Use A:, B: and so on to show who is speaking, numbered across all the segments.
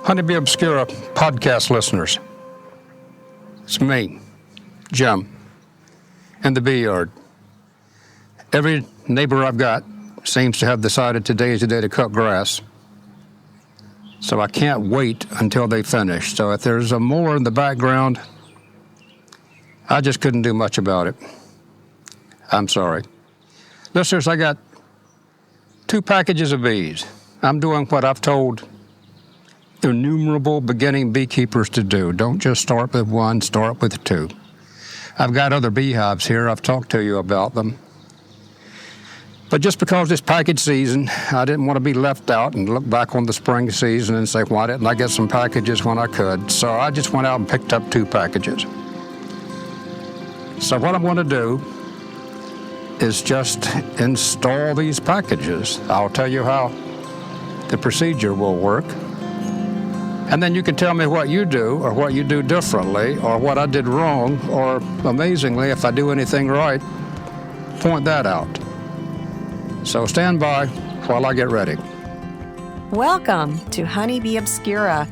A: Honey Bee Obscura podcast listeners. It's me, Jim, in the bee yard. Every neighbor I've got seems to have decided today is the day to cut grass. So I can't wait until they finish. So if there's a mower in the background, I just couldn't do much about it. I'm sorry. Listeners, I got 2 packages of bees. I'm doing what I've told innumerable beginning beekeepers to do. Don't just start with 1, start with 2. I've got other beehives here. I've talked to you about them. But just because it's package season, I didn't want to be left out and look back on the spring season and say, why didn't I get some packages when I could? So I just went out and picked up 2 packages. So what I'm going to do is just install these packages. I'll tell you how the procedure will work. And then you can tell me what you do or what you do differently or what I did wrong, or amazingly, if I do anything right, point that out. So stand by while I get ready.
B: Welcome to Honey Bee Obscura,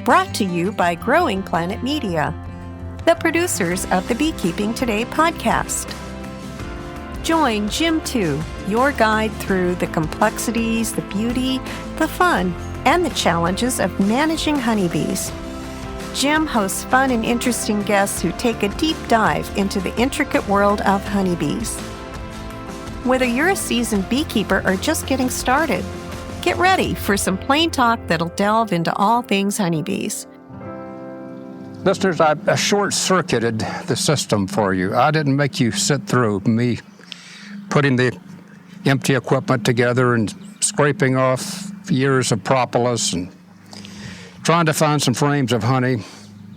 B: brought to you by Growing Planet Media, the producers of the Beekeeping Today podcast. Join Jim 2, your guide through the complexities, the beauty, the fun, and the challenges of managing honeybees. Jim hosts fun and interesting guests who take a deep dive into the intricate world of honeybees. Whether you're a seasoned beekeeper or just getting started, get ready for some plain talk that'll delve into all things honeybees.
A: Listeners, I short-circuited the system for you. I didn't make you sit through me putting the empty equipment together and scraping off years of propolis and trying to find some frames of honey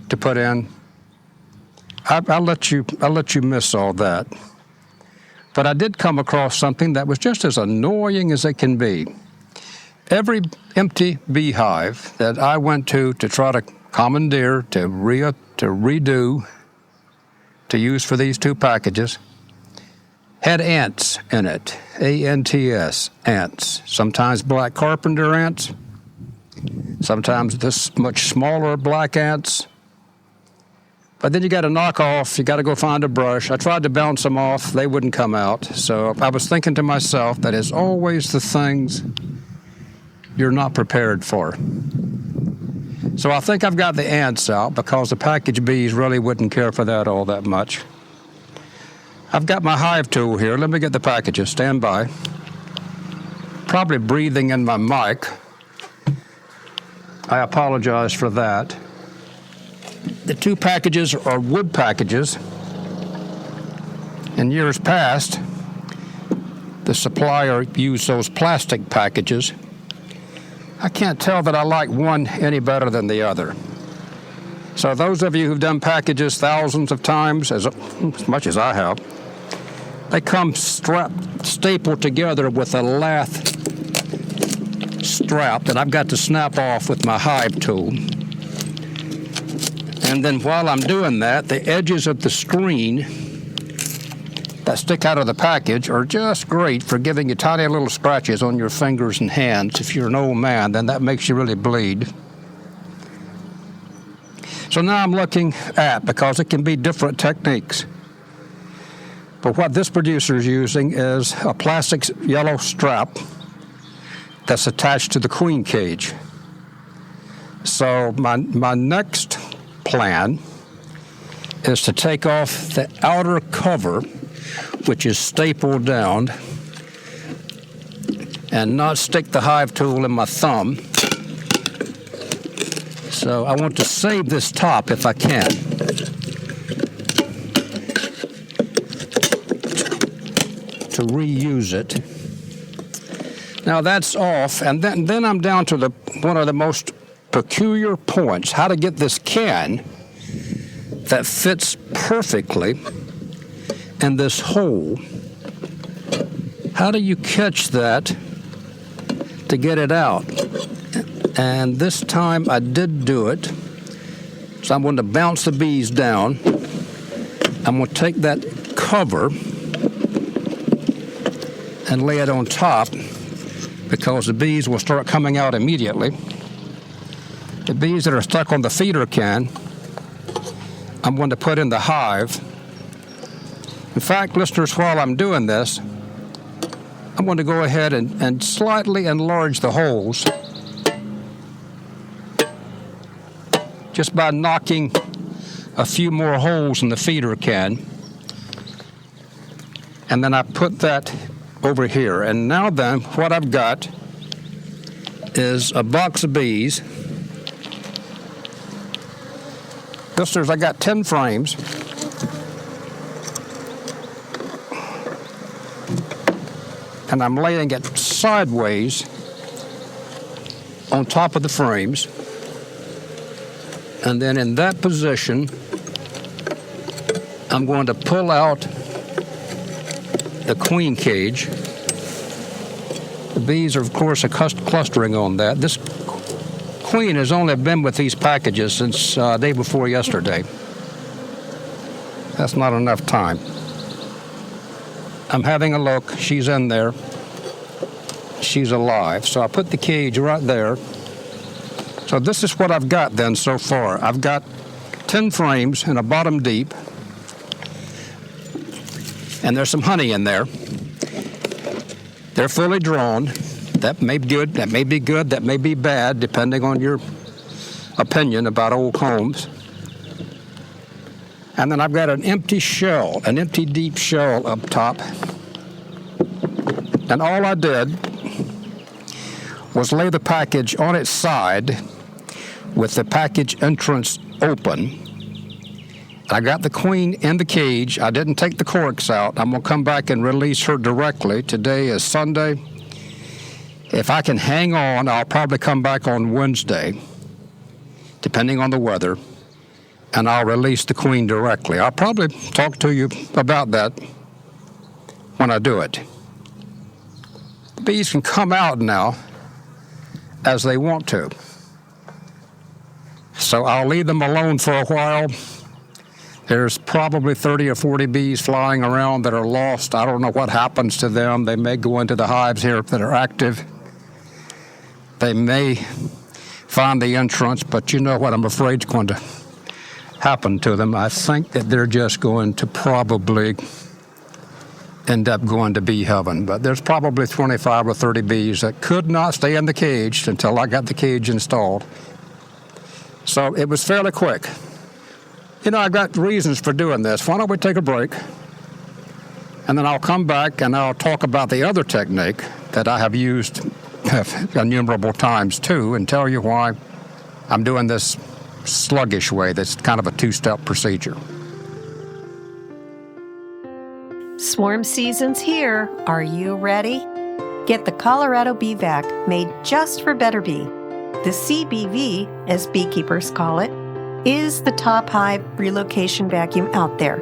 A: to put in. I'll let you miss all that. But I did come across something that was just as annoying as it can be. Every empty beehive that I went to try to commandeer, to redo, to use for these 2 packages, had ants in it, A-N-T-S, ants. Sometimes black carpenter ants, sometimes this much smaller black ants. But then you got to knock off, you got to go find a brush. I tried to bounce them off, they wouldn't come out. So I was thinking to myself, that is always the things you're not prepared for. So I think I've got the ants out because the package bees really wouldn't care for that all that much. I've got my hive tool here. Let me get the packages. Stand by. Probably breathing in my mic. I apologize for that. The 2 packages are wood packages. In years past, the supplier used those plastic packages. I can't tell that I like one any better than the other. So those of you who've done packages thousands of times, as much as I have, they come stapled together with a lath strap that I've got to snap off with my hive tool. And then while I'm doing that, the edges of the screen that stick out of the package are just great for giving you tiny little scratches on your fingers and hands. If you're an old man, then that makes you really bleed. So now I'm looking at, because it can be different techniques. But what this producer is using is a plastic yellow strap that's attached to the queen cage. So my next plan is to take off the outer cover, which is stapled down, and not stick the hive tool in my thumb. So I want to save this top if I can. To reuse it. Now that's off, and then I'm down to one of the most peculiar points, how to get this can that fits perfectly in this hole. How do you catch that to get it out? And this time I did do it. So I'm going to bounce the bees down. I'm going to take that cover and lay it on top because the bees will start coming out immediately. The bees that are stuck on the feeder can, I'm going to put in the hive. In fact, listeners, while I'm doing this, I'm going to go ahead and slightly enlarge the holes just by knocking a few more holes in the feeder can. And then I put that over here. And now then, what I've got is a box of bees. Listeners, I got 10 frames. And I'm laying it sideways on top of the frames. And then in that position, I'm going to pull out the queen cage. The bees are, of course, clustering on that. This queen has only been with these packages since day before yesterday. That's not enough time. I'm having a look. She's in there. She's alive. So I put the cage right there. So this is what I've got then so far. I've got 10 frames in a bottom deep. And there's some honey in there. They're fully drawn. That may be good, that may be good, that may be bad, depending on your opinion about old combs. And then I've got an empty shell, an empty deep shell up top. And all I did was lay the package on its side with the package entrance open. I got the queen in the cage. I didn't take the corks out. I'm going to come back and release her directly. Today is Sunday. If I can hang on, I'll probably come back on Wednesday, depending on the weather, and I'll release the queen directly. I'll probably talk to you about that when I do it. The bees can come out now as they want to. So I'll leave them alone for a while. There's probably 30 or 40 bees flying around that are lost. I don't know what happens to them. They may go into the hives here that are active. They may find the entrance, but you know what I'm afraid is going to happen to them. I think that they're just going to probably end up going to bee heaven. But there's probably 25 or 30 bees that could not stay in the cage until I got the cage installed. So it was fairly quick. You know, I've got reasons for doing this. Why don't we take a break? And then I'll come back and I'll talk about the other technique that I have used innumerable times too, and tell you why I'm doing this sluggish way that's kind of a two-step procedure.
B: Swarm season's here. Are you ready? Get the Colorado Bee Vac made just for Better Bee. The CBV, as beekeepers call it, is the top hive relocation vacuum out there.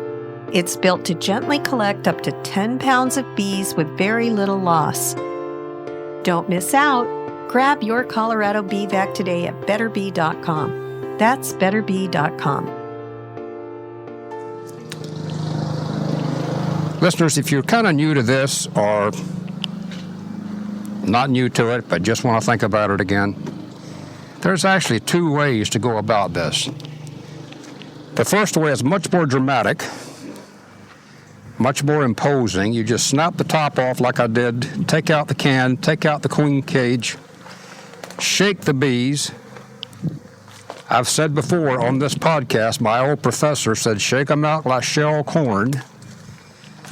B: It's built to gently collect up to 10 pounds of bees with very little loss. Don't miss out. Grab your Colorado Bee Vac today at betterbee.com. That's betterbee.com.
A: Listeners, if you're kind of new to this or not new to it, but just want to think about it again, there's actually two ways to go about this. The first way is much more dramatic, much more imposing. You just snap the top off like I did, take out the can, take out the queen cage, shake the bees. I've said before on this podcast, my old professor said, shake them out like shelled corn.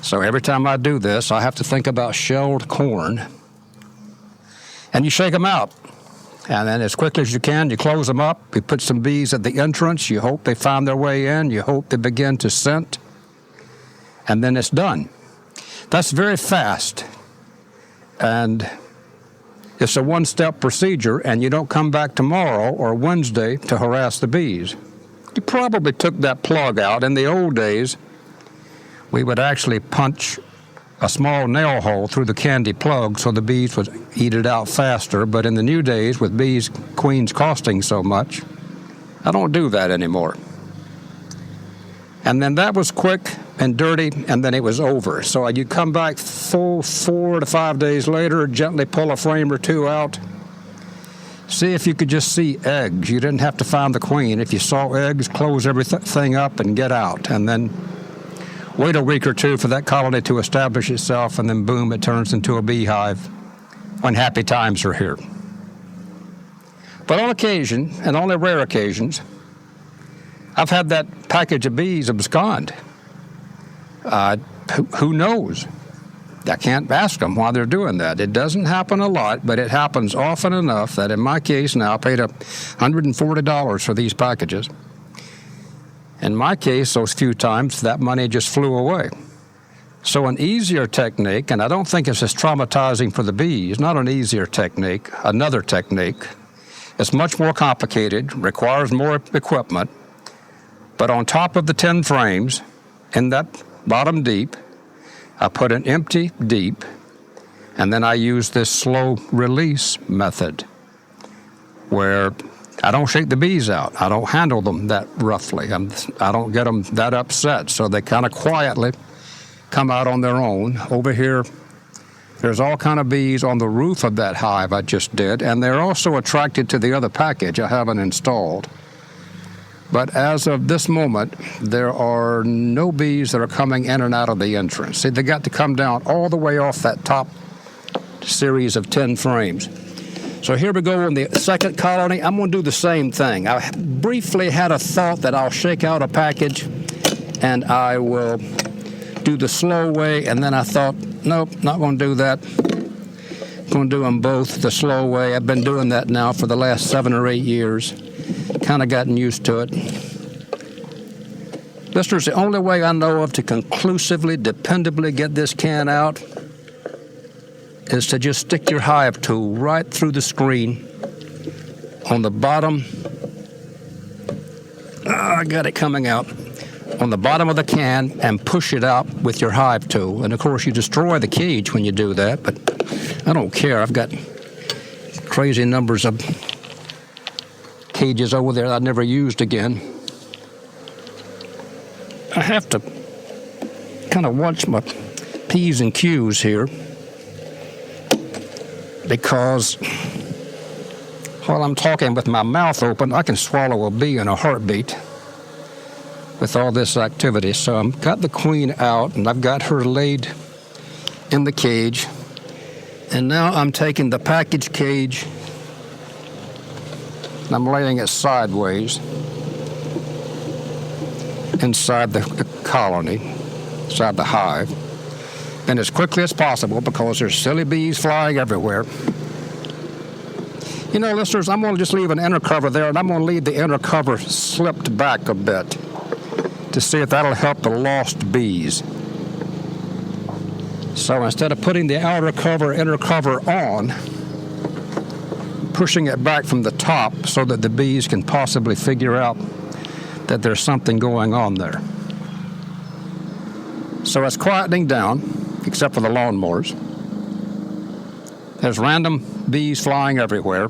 A: So every time I do this, I have to think about shelled corn. And you shake them out. And then as quickly as you can, you close them up. You put some bees at the entrance. You hope they find their way in. You hope they begin to scent. And then it's done. That's very fast. And it's a one-step procedure, and you don't come back tomorrow or Wednesday to harass the bees. You probably took that plug out. In the old days, we would actually punch a small nail hole through the candy plug so the bees would eat it out faster. But in the new days, with queens costing so much, I don't do that anymore. And then that was quick and dirty, and then it was over. So you come back full 4 to 5 days later, gently pull a frame or two out, See if you could just see eggs. You didn't have to find the queen. If you saw eggs, close everything up and get out. And then wait a week or two for that colony to establish itself, and then boom, it turns into a beehive when happy times are here. But on occasion, and only rare occasions, I've had that package of bees abscond. Who knows? I can't ask them why they're doing that. It doesn't happen a lot, but it happens often enough that in my case now, I paid $140 for these packages. In my case, those few times, that money just flew away. So an easier technique, and I don't think it's as traumatizing for the bees, not an easier technique, another technique. It's much more complicated, requires more equipment, but on top of the 10 frames, in that bottom deep, I put an empty deep, and then I use this slow release method where I don't shake the bees out. I don't handle them that roughly. I don't get them that upset, so they kind of quietly come out on their own. Over here, there's all kind of bees on the roof of that hive I just did, and they're also attracted to the other package I haven't installed. But as of this moment, there are no bees that are coming in and out of the entrance. See, they got to come down all the way off that top series of 10 frames. So here we go on the second colony. I'm going to do the same thing. I briefly had a thought that I'll shake out a package and I will do the slow way, and then I thought, nope, not going to do that. I'm going to do them both the slow way. I've been doing that now for the last 7 or 8 years. Kind of gotten used to it. Listeners, the only way I know of to conclusively, dependably get this can out is to just stick your hive tool right through the screen on the bottom. I got it coming out. On the bottom of the can and push it out with your hive tool. And of course, you destroy the cage when you do that, but I don't care. I've got crazy numbers of cages over there that I never used again. I have to kind of watch my P's and Q's here because while I'm talking with my mouth open, I can swallow a bee in a heartbeat with all this activity. So I've got the queen out and I've got her laid in the cage. And now I'm taking the package cage and I'm laying it sideways inside the colony, inside the hive, and as quickly as possible because there's silly bees flying everywhere. You know, listeners, I'm going to just leave an inner cover there, and I'm going to leave the inner cover slipped back a bit to see if that'll help the lost bees. So instead of putting the outer cover, inner cover on, pushing it back from the top so that the bees can possibly figure out that there's something going on there. So it's quietening down, except for the lawnmowers. There's random bees flying everywhere.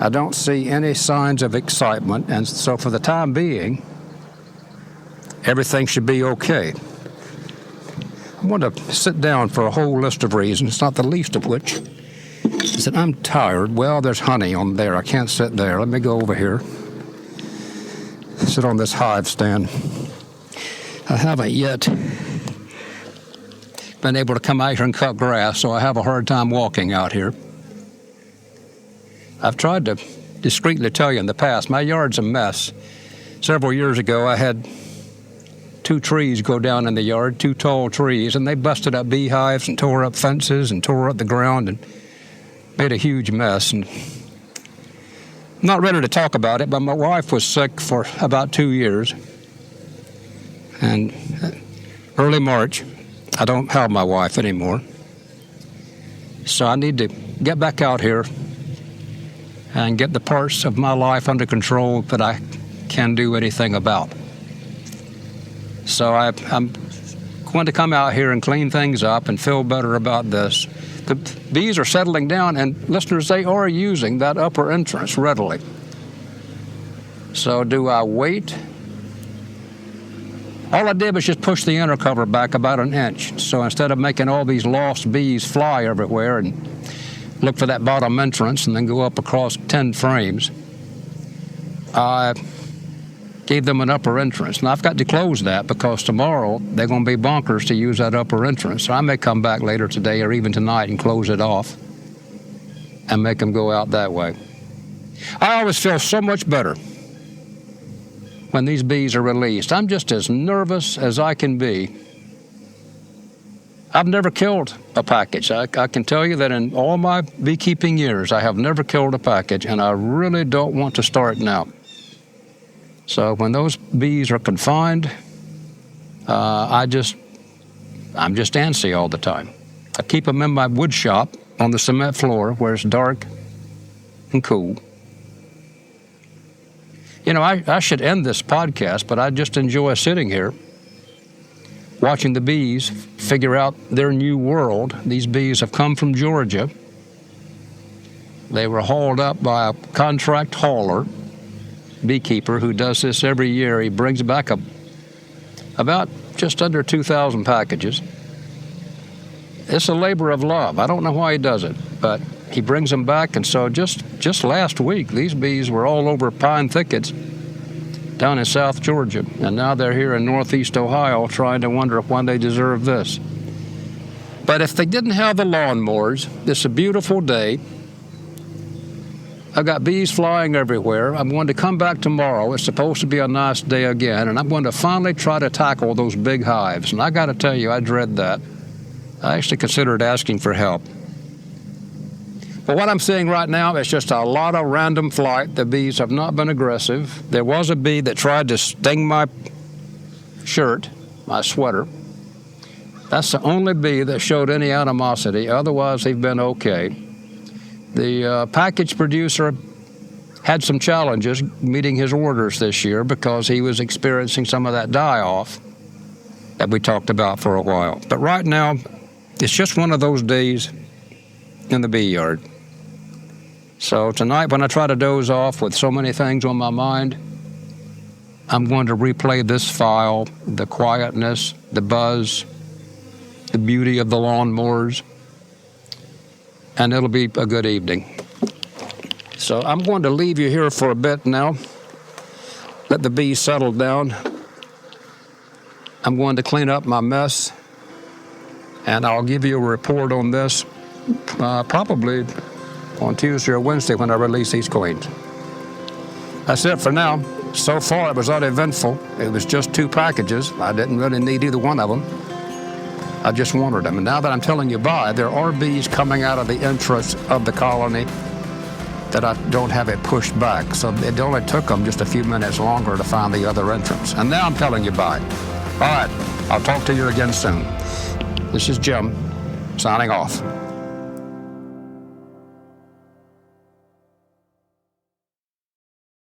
A: I don't see any signs of excitement, and so for the time being, everything should be okay. I want to sit down for a whole list of reasons, not the least of which is that I'm tired. Well, there's honey on there. I can't sit there. Let me go over here. Sit on this hive stand. I haven't yet been able to come out here and cut grass, so I have a hard time walking out here. I've tried to discreetly tell you in the past, my yard's a mess. Several years ago, I had 2 trees go down in the yard, 2 tall trees, and they busted up beehives and tore up fences and tore up the ground and made a huge mess. And I'm not ready to talk about it, but my wife was sick for about 2 years. And early March, I don't have my wife anymore. So I need to get back out here and get the parts of my life under control that I can do anything about. So I'm going to come out here and clean things up and feel better about this. The bees are settling down, and listeners, they are using that upper entrance readily. So do I wait All I did was just push the inner cover back about an inch. So instead of making all these lost bees fly everywhere and look for that bottom entrance and then go up across 10 frames, I gave them an upper entrance. Now I've got to close that because tomorrow they're going to be bonkers to use that upper entrance. So I may come back later today or even tonight and close it off and make them go out that way. I always feel so much better when these bees are released. I'm just as nervous as I can be. I've never killed a package. I can tell you that in all my beekeeping years, I have never killed a package, and I really don't want to start now. So when those bees are confined, I'm just antsy all the time. I keep them in my wood shop on the cement floor where it's dark and cool. You know, I should end this podcast, but I just enjoy sitting here watching the bees figure out their new world. These bees have come from Georgia. They were hauled up by a contract hauler, beekeeper, who does this every year. He brings back about just under 2,000 packages. It's a labor of love. I don't know why he does it, but he brings them back. And so just last week, these bees were all over pine thickets down in South Georgia, and now they're here in Northeast Ohio trying to wonder when they deserve this. But if they didn't have the lawnmowers, this is a beautiful day. I've got bees flying everywhere. I'm going to come back tomorrow. It's supposed to be a nice day again, and I'm going to finally try to tackle those big hives. And I got to tell you, I dread that. I actually considered asking for help. But what I'm seeing right now is just a lot of random flight. The bees have not been aggressive. There was a bee that tried to sting my shirt, my sweater. That's the only bee that showed any animosity. Otherwise, they've been okay. The package producer had some challenges meeting his orders this year because he was experiencing some of that die-off that we talked about for a while. But right now, it's just one of those days in the bee yard. So tonight, when I try to doze off with so many things on my mind, I'm going to replay this file, the quietness, the buzz, the beauty of the lawnmowers, and it'll be a good evening. So I'm going to leave you here for a bit now. Let the bees settle down. I'm going to clean up my mess, and I'll give you a report on this probably on Tuesday or Wednesday when I release these queens. That's it for now. So far, it was uneventful. It was just 2 packages. I didn't really need either one of them. I just wanted them. And now that I'm telling you bye, there are bees coming out of the entrance of the colony that I don't have it pushed back. So it only took them just a few minutes longer to find the other entrance. And now I'm telling you bye. All right, I'll talk to you again soon. This is Jim, signing off.